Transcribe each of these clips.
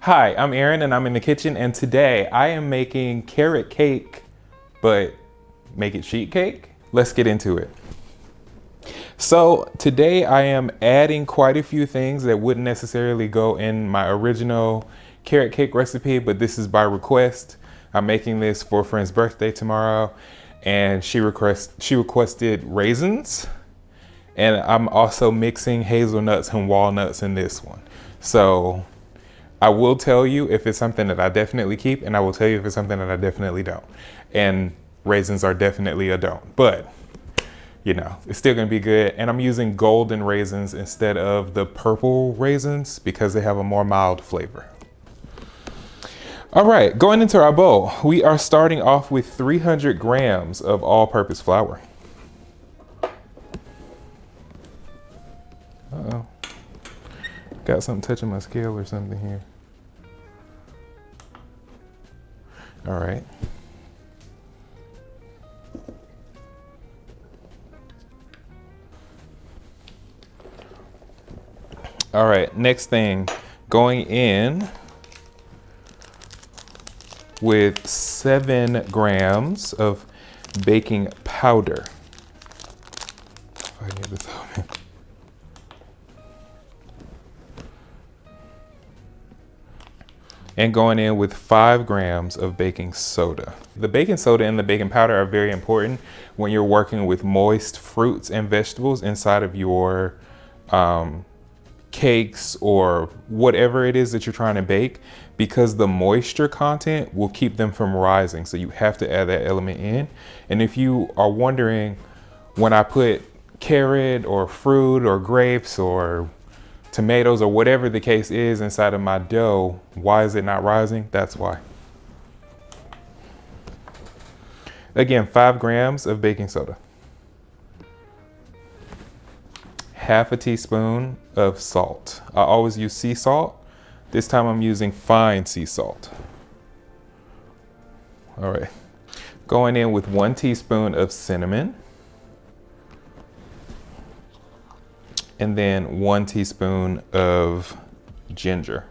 Hi, I'm Aaron and I'm in the kitchen, and today I am making carrot cake, but make it sheet cake? Let's get into it. So today I am adding quite a few things that wouldn't necessarily go in my original carrot cake recipe, but this is by request. I'm making this for a friend's birthday tomorrow, and she requested raisins, and I'm also mixing hazelnuts and walnuts in this one. So I will tell you if it's something that I definitely keep, and I will tell you if it's something that I definitely don't. And raisins are definitely a don't, but you know, it's still gonna be good. And I'm using golden raisins instead of the purple raisins because they have a more mild flavor. All right, going into our bowl, we are starting off with 300 grams of all-purpose flour. Uh-oh, got something touching my scale or something here. All right. All right, next thing, going in with 7 grams of baking powder. If I get this open. And going in with 5 grams of baking soda. The baking soda and the baking powder are very important when you're working with moist fruits and vegetables inside of your cakes or whatever it is that you're trying to bake, because the moisture content will keep them from rising. So you have to add that element in. And if you are wondering, when I put carrot or fruit or grapes or tomatoes or whatever the case is inside of my dough, why is it not rising? That's why. Again, 5 grams of baking soda. Half a teaspoon of salt. I always use sea salt. This time I'm using fine sea salt. All right. Going in with 1 teaspoon of cinnamon. And then 1 teaspoon of ginger.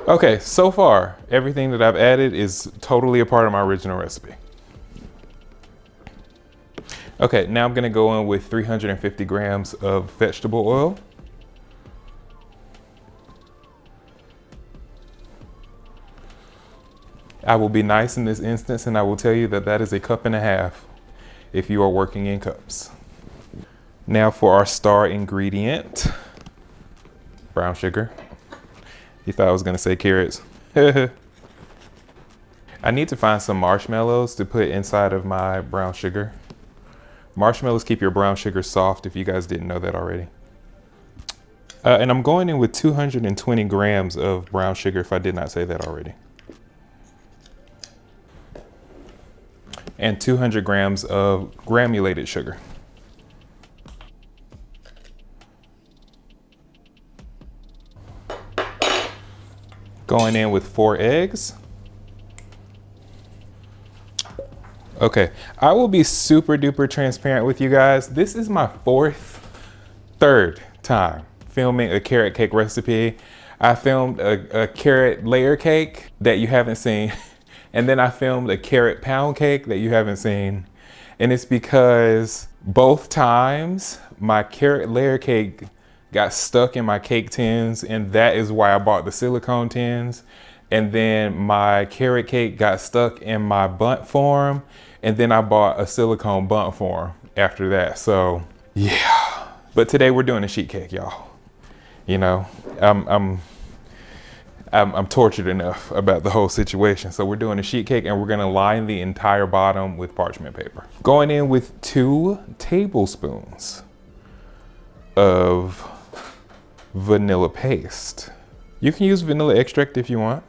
Okay, so far, everything that I've added is totally a part of my original recipe. Okay, now I'm gonna go in with 350 grams of vegetable oil. I will be nice in this instance, and I will tell you that that is a 1.5 cups if you are working in cups. Now for our star ingredient, brown sugar. You thought I was gonna say carrots. I need to find some marshmallows to put inside of my brown sugar. Marshmallows keep your brown sugar soft, if you guys didn't know that already. And I'm going in with 220 grams of brown sugar, if I did not say that already. And 200 grams of granulated sugar. Going in with 4 eggs. Okay, I will be super duper transparent with you guys. This is my third time filming a carrot cake recipe. I filmed a carrot layer cake that you haven't seen. And then I filmed a carrot pound cake that you haven't seen. And it's because both times my carrot layer cake got stuck in my cake tins, and that is why I bought the silicone tins. And then my carrot cake got stuck in my bundt form, and then I bought a silicone bundt form after that. So yeah, but today we're doing a sheet cake, y'all. You know, I'm tortured enough about the whole situation. So we're doing a sheet cake, and we're gonna line the entire bottom with parchment paper. Going in with 2 tablespoons of vanilla paste. You can use vanilla extract if you want.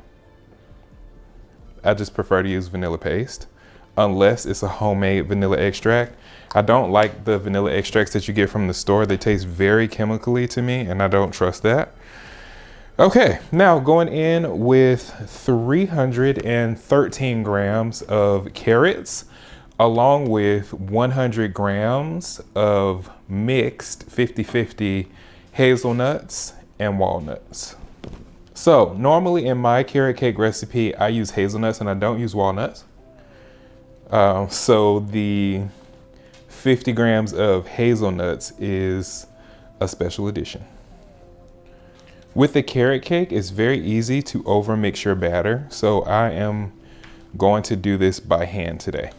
I just prefer to use vanilla paste, unless it's a homemade vanilla extract. I don't like the vanilla extracts that you get from the store. They taste very chemically to me, and I don't trust that. Okay, now going in with 313 grams of carrots, along with 100 grams of mixed 50-50 hazelnuts, and walnuts. So normally in my carrot cake recipe, I use hazelnuts and I don't use walnuts. So the 50 grams of hazelnuts is a special edition. With the carrot cake, it's very easy to overmix your batter. So I am going to do this by hand today.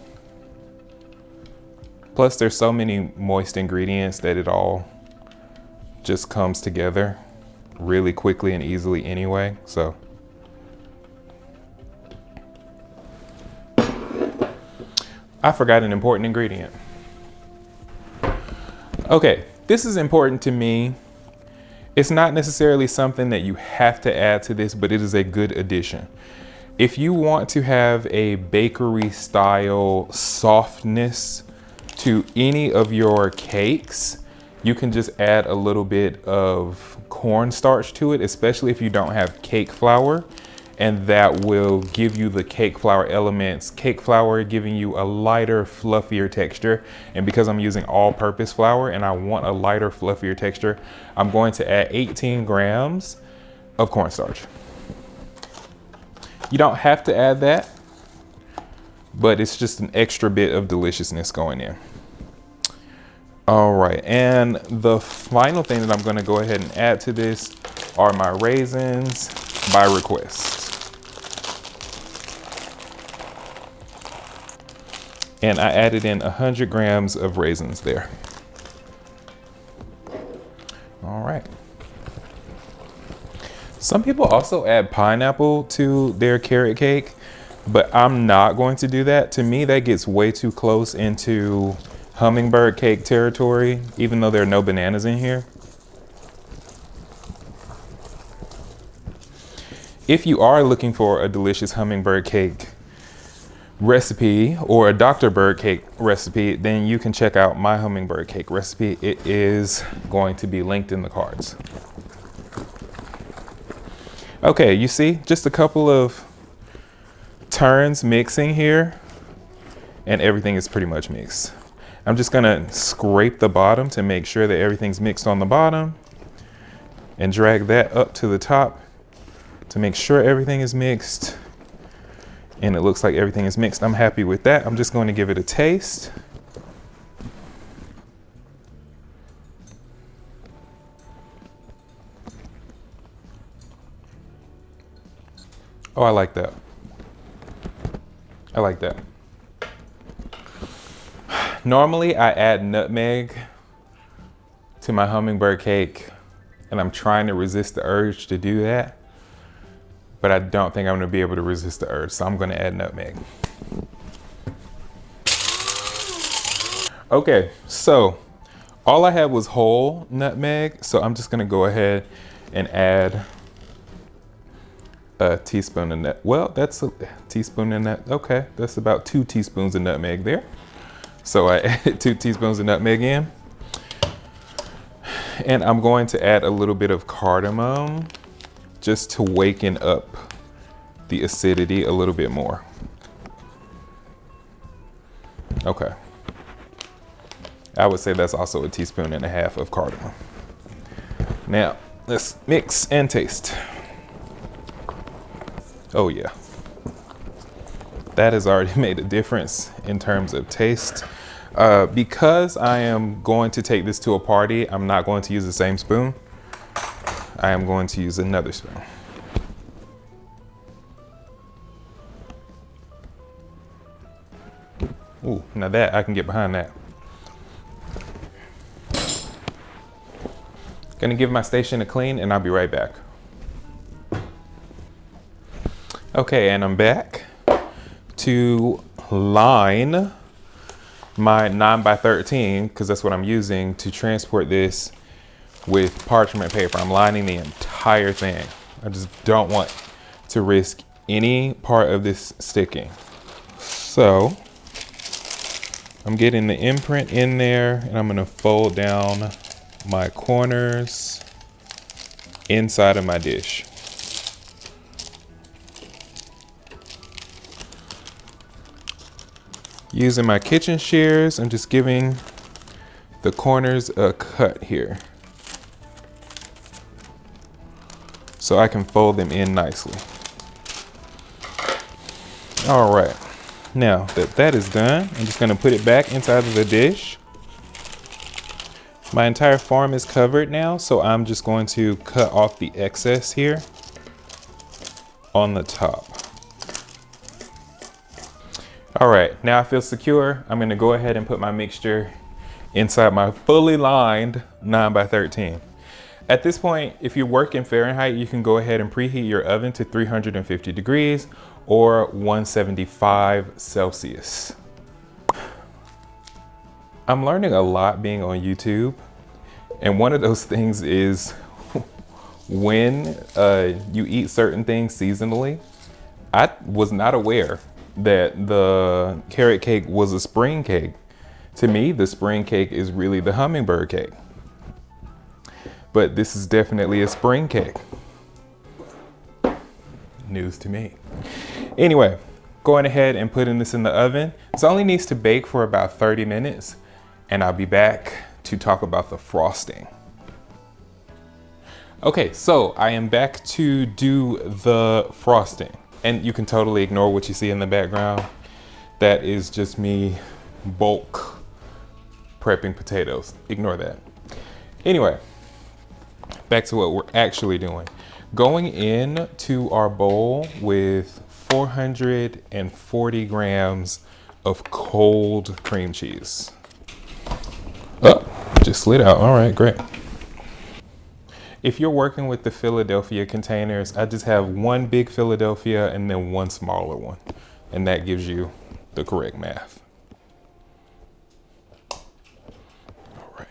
Plus there's so many moist ingredients that it all just comes together really quickly and easily anyway. So I forgot an important ingredient. Okay, this is important to me. It's not necessarily something that you have to add to this, but it is a good addition. If you want to have a bakery style softness to any of your cakes, you can just add a little bit of cornstarch to it, especially if you don't have cake flour, and that will give you the cake flour elements. Cake flour giving you a lighter, fluffier texture. And because I'm using all-purpose flour and I want a lighter, fluffier texture, I'm going to add 18 grams of cornstarch. You don't have to add that, but it's just an extra bit of deliciousness going in. All right, and the final thing that I'm gonna go ahead and add to this are my raisins by request. And I added in 100 grams of raisins there. All right. Some people also add pineapple to their carrot cake, but I'm not going to do that. To me, that gets way too close into hummingbird cake territory, even though there are no bananas in here. If you are looking for a delicious hummingbird cake recipe or a Dr. Bird cake recipe, then you can check out my hummingbird cake recipe. It is going to be linked in the cards. Okay, you see, just a couple of turns mixing here and everything is pretty much mixed. I'm just gonna scrape the bottom to make sure that everything's mixed on the bottom and drag that up to the top to make sure everything is mixed. And it looks like everything is mixed. I'm happy with that. I'm just going to give it a taste. Oh, I like that. I like that. Normally I add nutmeg to my hummingbird cake and I'm trying to resist the urge to do that, but I don't think I'm gonna be able to resist the urge, so I'm gonna add nutmeg. Okay, so all I had was whole nutmeg, so I'm just gonna go ahead and add a teaspoon of nut. Well, that's a teaspoon of nut. Okay, that's about 2 teaspoons of nutmeg there. So I added 2 teaspoons of nutmeg in. And I'm going to add a little bit of cardamom just to waken up the acidity a little bit more. Okay. I would say that's also 1.5 teaspoons of cardamom. Now, let's mix and taste. Oh yeah. That has already made a difference in terms of taste. Because I am going to take this to a party, I'm not going to use the same spoon. I am going to use another spoon. Ooh, now that, I can get behind that. Gonna give my station a clean and I'll be right back. Okay, and I'm back to line my 9x13, because that's what I'm using to transport this with parchment paper. I'm lining the entire thing. I just don't want to risk any part of this sticking. So I'm getting the imprint in there and I'm gonna fold down my corners inside of my dish. Using my kitchen shears, I'm just giving the corners a cut here. so I can fold them in nicely. All right, now that that is done, I'm just gonna put it back inside of the dish. My entire farm is covered now, so I'm just going to cut off the excess here on the top. All right, now I feel secure. I'm gonna go ahead and put my mixture inside my fully lined 9x13. At this point, if you work in Fahrenheit, you can go ahead and preheat your oven to 350 degrees or 175 Celsius. I'm learning a lot being on YouTube, and one of those things is when you eat certain things seasonally. I was not aware that the carrot cake was a spring cake. To me, the spring cake is really the hummingbird cake. But this is definitely a spring cake. News to me. Anyway, going ahead and putting this in the oven. This only needs to bake for about 30 minutes, and I'll be back to talk about the frosting. Okay, so I am back to do the frosting. And you can totally ignore what you see in the background. That is just me bulk prepping potatoes. Ignore that. Anyway, back to what we're actually doing. Going into our bowl with 440 grams of cold cream cheese. Oh, just slid out. All right, great. If you're working with the Philadelphia containers, I just have one big Philadelphia and then one smaller one. And that gives you the correct math. All right.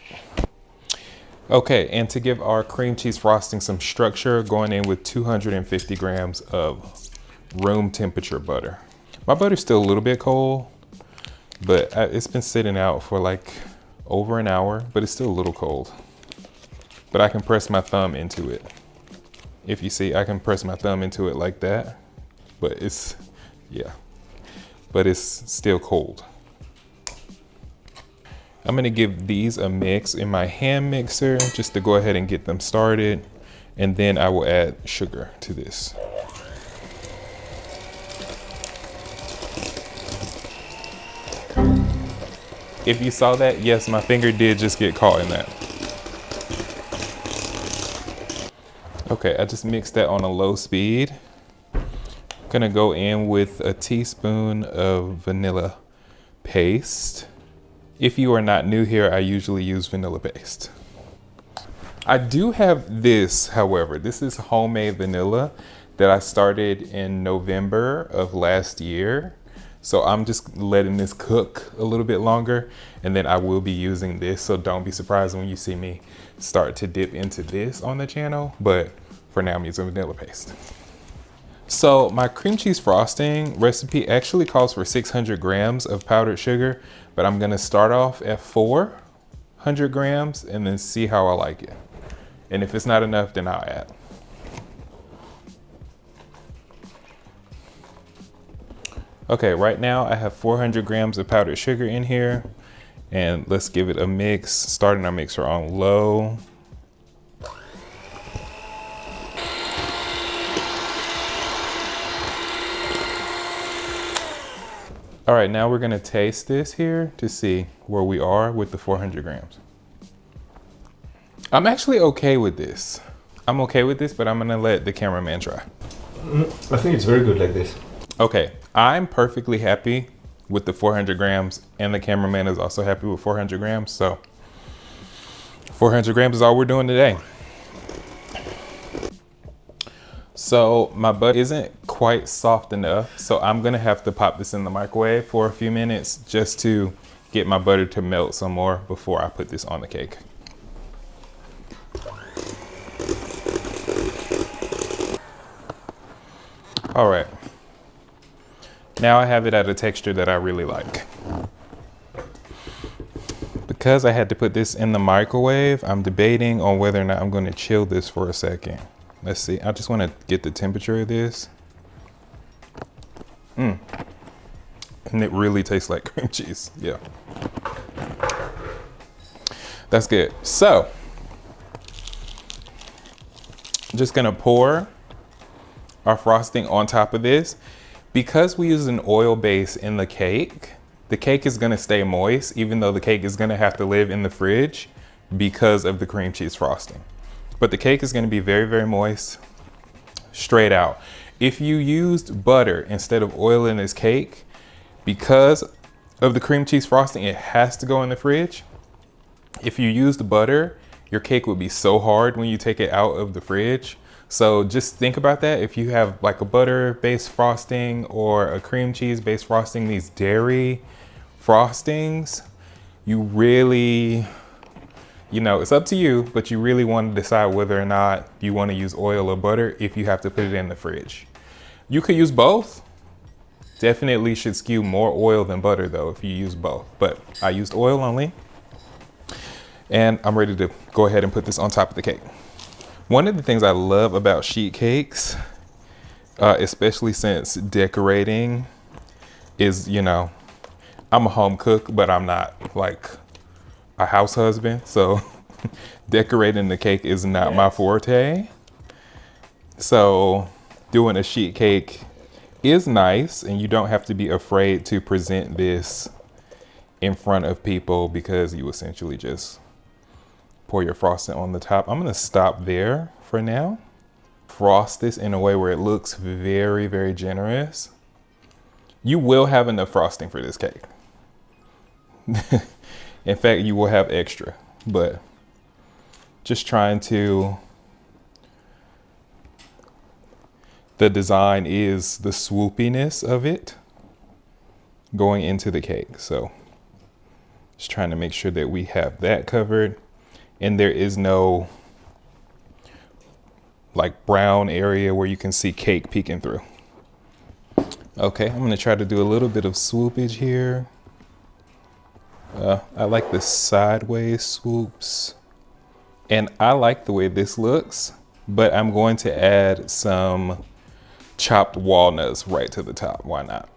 Okay, and to give our cream cheese frosting some structure, going in with 250 grams of room temperature butter. My butter's still a little bit cold, but it's been sitting out for like over an hour, but it's still a little cold. But I can press my thumb into it. If you see, I can press my thumb into it like that, but it's, yeah, but it's still cold. I'm gonna give these a mix in my hand mixer just to go ahead and get them started. And then I will add sugar to this. If you saw that, yes, my finger did just get caught in that. Okay, I just mixed that on a low speed. Gonna go in with a teaspoon of vanilla paste. If you are not new here, I usually use vanilla paste. I do have this, however. This is homemade vanilla that I started in November of last year. So I'm just letting this cook a little bit longer, and then I will be using this. So don't be surprised when you see me start to dip into this on the channel, but for now I'm using vanilla paste. So my cream cheese frosting recipe actually calls for 600 grams of powdered sugar, but I'm gonna start off at 400 grams and then see how I like it. And if it's not enough, then I'll add. Okay, right now I have 400 grams of powdered sugar in here, and let's give it a mix, starting our mixer on low. All right, now we're gonna taste this here to see where we are with the 400 grams. I'm actually okay with this. I'm okay with this, but I'm gonna let the cameraman try. I think it's very good like this. Okay, I'm perfectly happy with the 400 grams, and the cameraman is also happy with 400 grams, so 400 grams is all we're doing today. So my butter isn't quite soft enough, so I'm gonna have to pop this in the microwave for a few minutes just to get my butter to melt some more before I put this on the cake. All right, now I have it at a texture that I really like. Because I had to put this in the microwave, I'm debating on whether or not I'm gonna chill this for a second. Let's see, I just wanna get the temperature of this. And it really tastes like cream cheese, yeah. That's good. So, Just gonna pour our frosting on top of this. Because we use an oil base in the cake is gonna stay moist, even though the cake is gonna have to live in the fridge because of the cream cheese frosting. But the cake is gonna be very, very moist straight out. If you used butter instead of oil in this cake, because of the cream cheese frosting, it has to go in the fridge. If you used butter, your cake would be so hard when you take it out of the fridge. So just think about that. If you have like a butter-based frosting or a cream cheese-based frosting, these dairy frostings, you really, it's up to you, but you really want to decide whether or not you want to use oil or butter if you have to put it in the fridge. You could use both. Definitely should skew more oil than butter though if you use both, but I used oil only. And I'm ready to go ahead and put this on top of the cake. One of the things I love about sheet cakes, especially since decorating is, I'm a home cook, but I'm not like a house husband. So decorating the cake is not my forte. So doing a sheet cake is nice, and you don't have to be afraid to present this in front of people because you essentially just pour your frosting on the top. I'm gonna stop there for now. Frost this in a way where it looks very, very generous. You will have enough frosting for this cake. In fact, you will have extra, but just trying to, the design is the swoopiness of it going into the cake. So just trying to make sure that we have that covered. And there is no like brown area where you can see cake peeking through. Okay, I'm gonna try to do a little bit of swoopage here. I like the sideways swoops. And I like the way this looks, but I'm going to add some chopped walnuts right to the top. Why not?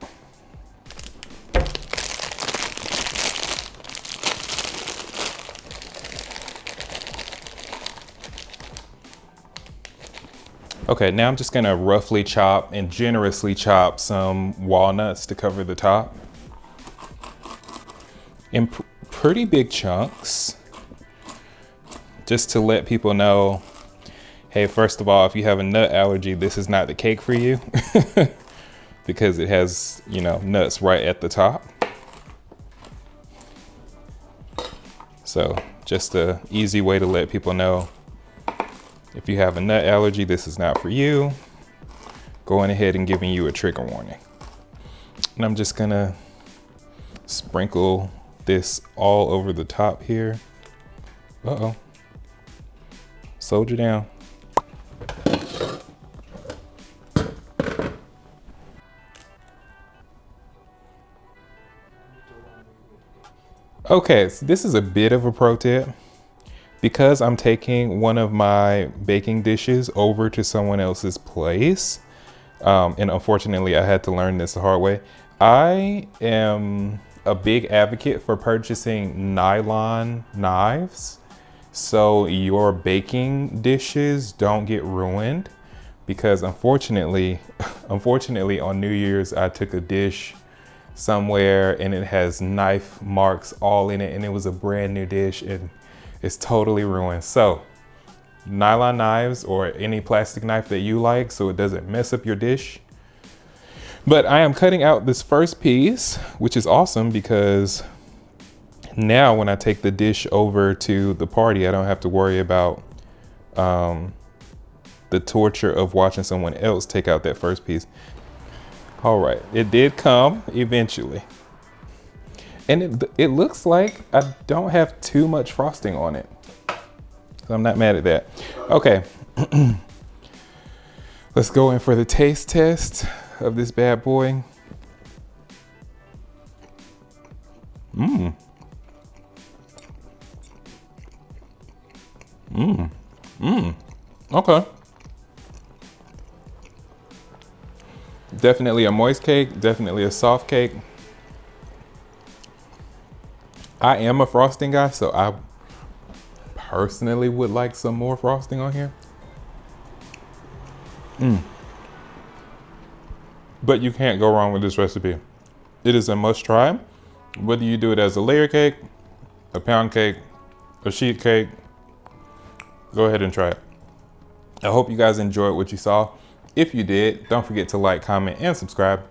Okay, now I'm just gonna roughly chop and generously chop some walnuts to cover the top. In pretty big chunks, just to let people know, hey, first of all, if you have a nut allergy, this is not the cake for you because it has, nuts right at the top. So just an easy way to let people know, if you have a nut allergy, this is not for you. Going ahead and giving you a trigger warning. And I'm just gonna sprinkle this all over the top here. Uh-oh. Soldier down. Okay, so this is a bit of a pro tip. Because I'm taking one of my baking dishes over to someone else's place, and unfortunately I had to learn this the hard way, I am a big advocate for purchasing nylon knives so your baking dishes don't get ruined. Because unfortunately on New Year's, I took a dish somewhere and it has knife marks all in it, and it was a brand new dish and it's totally ruined. So nylon knives or any plastic knife that you like so it doesn't mess up your dish. But I am cutting out this first piece, which is awesome because now when I take the dish over to the party, I don't have to worry about the torture of watching someone else take out that first piece. All right, it did come eventually. And it looks like I don't have too much frosting on it. So I'm not mad at that. Okay, let's go in for the taste test of this bad boy. Okay. Definitely a moist cake, definitely a soft cake. I am a frosting guy, so I personally would like some more frosting on here. But you can't go wrong with this recipe. It is a must try. Whether you do it as a layer cake, a pound cake, a sheet cake, go ahead and try it. I hope you guys enjoyed what you saw. If you did, don't forget to like, comment, and subscribe.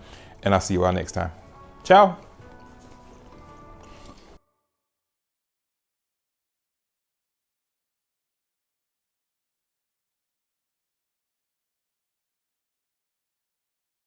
And I'll see you all next time. Ciao.